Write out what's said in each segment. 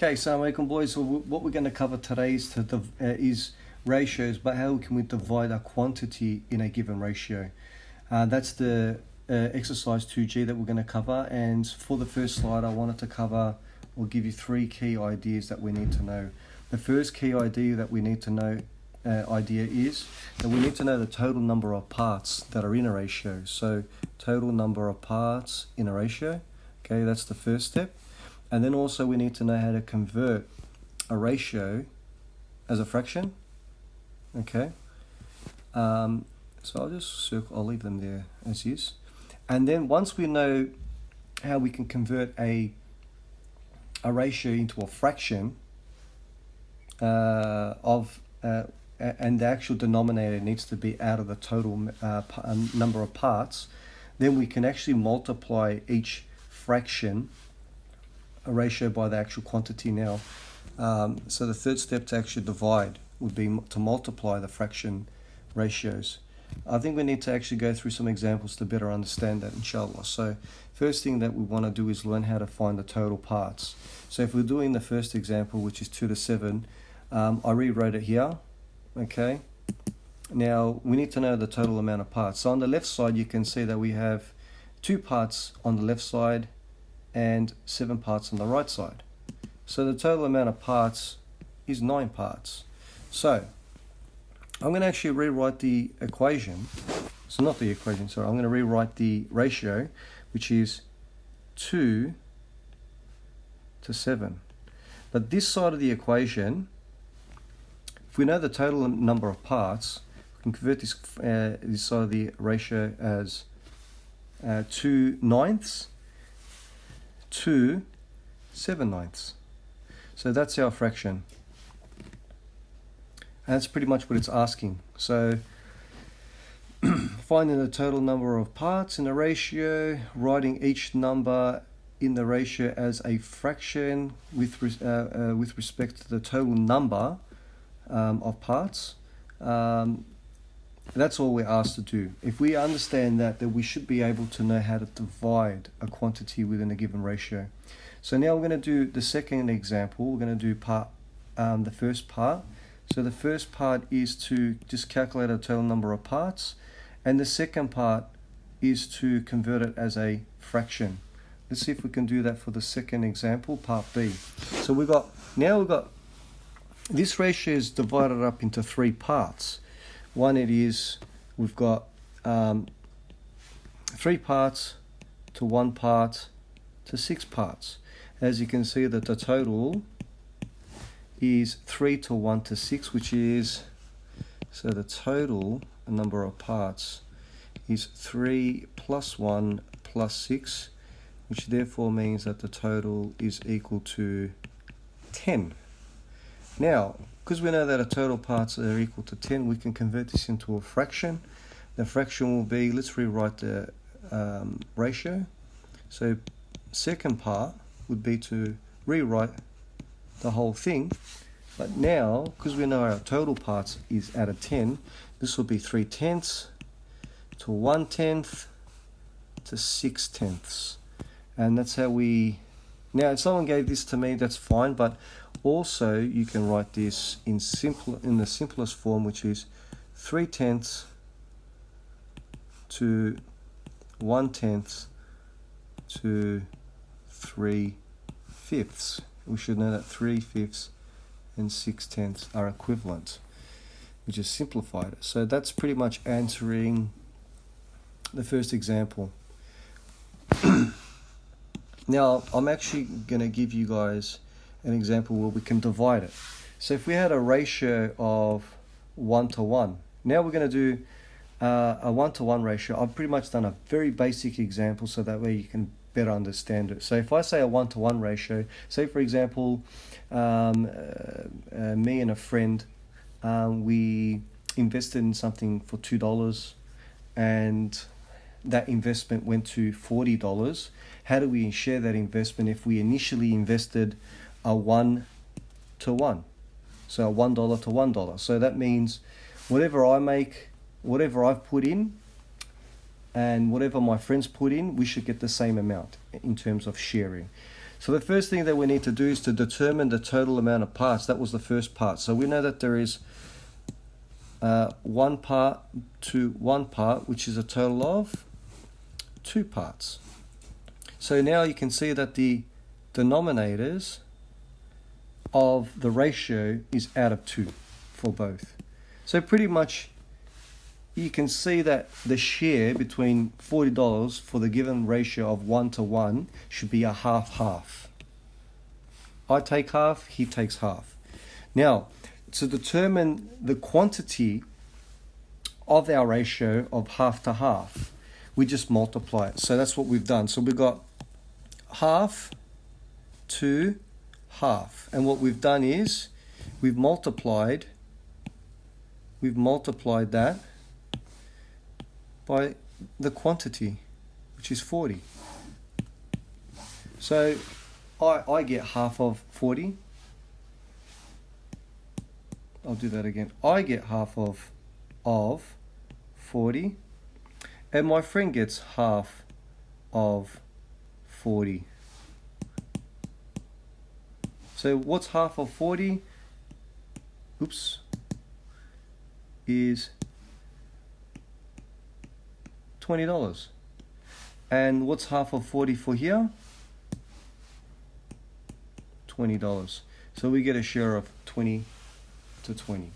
Okay, so welcome boys. So what we're going to cover today is ratios, but how can we divide a quantity in a given ratio? That's the exercise 2G that we're going to cover. And for the first slide, I wanted to cover or give you three key ideas that we need to know. The first key idea that we need to know is that we need to know the total number of parts that are in a ratio. So total number of parts in a ratio. Okay, that's the first step. And then also we need to know how to convert a ratio as a fraction. Okay. So I'll just circle, I'll leave them there as is. And then once we know how we can convert a ratio into a fraction and the actual denominator needs to be out of the total number of parts, then we can actually multiply each fraction a ratio by the actual quantity now. So the third step to actually divide would be to multiply the fraction ratios. I think we need to actually go through some examples to better understand that, inshallah. So first thing that we want to do is learn how to find the total parts. So if we're doing the first example, which is 2 to 7, I rewrote it here. Okay. Now we need to know the total amount of parts. So on the left side, you can see that we have 2 parts on the left side and 7 parts on the right side. So the total amount of parts is 9 parts. So I'm going to actually rewrite the equation. So not the equation, sorry. I'm going to rewrite the ratio, which is 2 to 7. But this side of the equation, if we know the total number of parts, we can convert this side of the ratio as 2/9 to 7/9. So that's our fraction. And that's pretty much what it's asking. So finding the total number of parts in a ratio, writing each number in the ratio as a fraction with respect to the total number of parts. That's all we're asked to do. If we understand that, then we should be able to know how to divide a quantity within a given ratio. So now we're going to do the second example. We're going to do the first part. So the first part is to just calculate a total number of parts, and the second part is to convert it as a fraction. Let's see if we can do that for the second example, part B. So we've got this ratio is divided up into 3 parts. One, we've got 3 parts to 1 part to 6 parts. As you can see that the total is 3 to 1 to 6, which is, so the total number of parts is 3 plus 1 plus 6, which therefore means that the total is equal to 10. Now, because we know that our total parts are equal to 10, we can convert this into a fraction. The fraction will be, let's rewrite the ratio. So second part would be to rewrite the whole thing. But now, because we know our total parts is out of 10, this will be 3/10 to 1/10 to 6/10. And that's how now if someone gave this to me, that's fine, but also you can write this in the simplest form, which is 3/10 to 1/10 to 3/5. We should know that 3/5 and 6/10 are equivalent. We just simplified it. So that's pretty much answering the first example. Now I'm actually going to give you guys an example where we can divide it. So if we had a ratio of 1 to 1, now we're going to do a 1 to 1 ratio. I've pretty much done a very basic example so that way you can better understand it. So if I say a 1 to 1 ratio, say for example, me and a friend, we invested in something for $2 and that investment went to $40. How do we share that investment if we initially invested a 1 to 1? So a $1 to $1. So that means whatever I make, whatever I've put in, and whatever my friends put in, we should get the same amount in terms of sharing. So the first thing that we need to do is to determine the total amount of parts. That was the first part. So we know that there is one part to one part, which is a total of 2 parts. So now you can see that the denominators of the ratio is out of 2 for both. So pretty much you can see that the share between $40 for the given ratio of 1 to 1 should be a half-half. I take half, he takes half. Now, to determine the quantity of our ratio of half to half, we just multiply it. So that's what we've done. So we've got half to half. And what we've done is we've multiplied that by the quantity, which is 40. So I get half of 40. I'll do that again. I get half of 40, and my friend gets half of 40. So what's half of 40? Oops. Is $20. And what's half of 40 for here? $20. So we get a share of 20 to 20.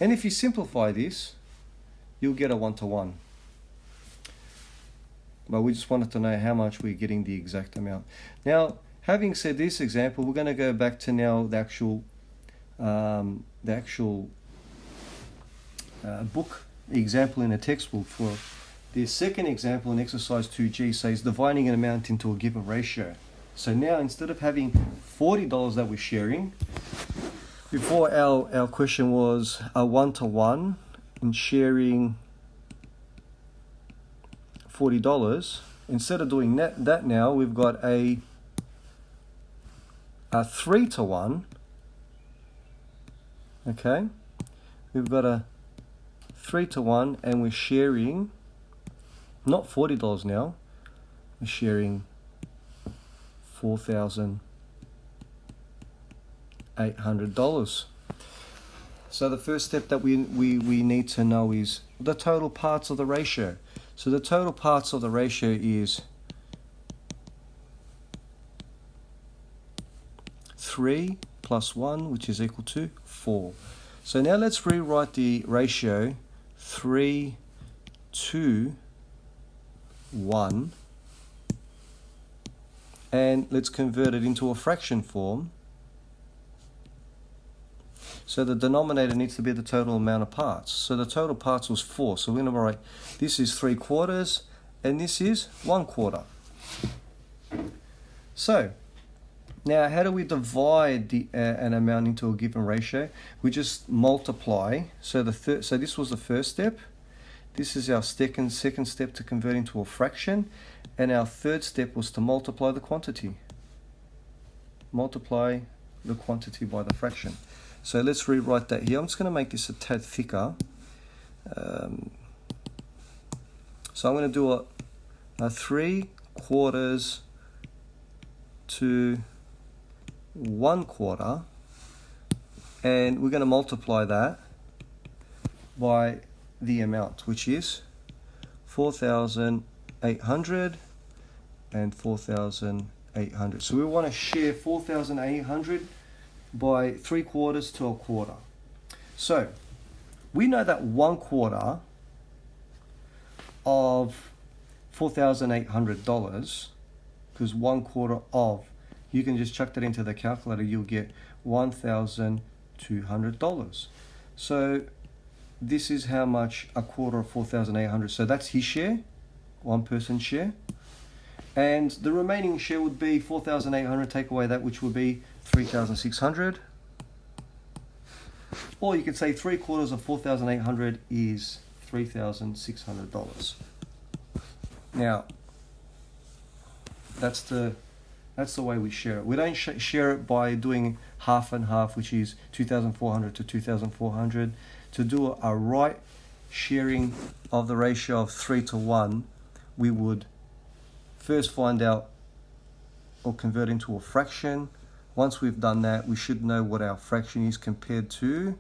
And if you simplify this, you'll get a 1-to-1. But we just wanted to know how much we're getting the exact amount. Now, having said this example, we're going to go back to now the actual book example in a textbook. For the second example in exercise 2G says dividing an amount into a given ratio. So now instead of having $40 that we're sharing, before our question was a 1-to-1 and sharing $40. Instead of doing that now, we've got a 3-to-1. Okay, we've got a 3-to-1, and we're sharing not $40 now. We're sharing $4,800. So the first step that we need to know is the total parts of the ratio. So the total parts of the ratio is 3 plus 1, which is equal to 4. So now let's rewrite the ratio 3 to 1, and let's convert it into a fraction form. So the denominator needs to be the total amount of parts. So the total parts was 4. So we're going to write this is 3/4 and this is 1/4. So now how do we divide an amount into a given ratio? We just multiply. So so this was the first step. This is our second step to convert into a fraction. And our third step was to multiply the quantity. Multiply the quantity by the fraction. So let's rewrite that here. I'm just going to make this a tad thicker. So I'm going to do a 3/4 to 1/4. And we're going to multiply that by the amount, which is 4,800 and 4,800. So we want to share 4,800 by 3/4 to 1/4. So we know that 1/4 of $4,800, because 1/4 of, you can just chuck that into the calculator, you'll get $1,200. So this is how much 1/4 of 4,800. So that's his share, one person's share. And the remaining share would be 4,800, take away that, which would be 3,600. Or you could say 3/4 of 4,800 is $3,600. Now, that's the way we share it. We don't share it by doing half and half, which is 2,400 to 2,400. To do a right sharing of the ratio of 3 to 1, we would first find out or convert into a fraction. Once we've done that, we should know what our fraction is compared to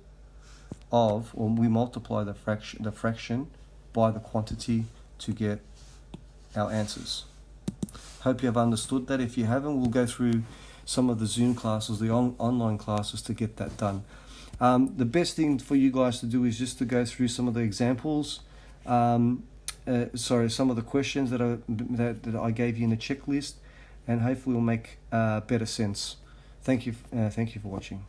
or we multiply the fraction by the quantity to get our answers. Hope you have understood that. If you haven't, we'll go through some of the Zoom classes, the online classes, to get that done. The best thing for you guys to do is just to go through some of the examples, some of the questions that I gave you in the checklist, and hopefully will make better sense. Thank you for watching.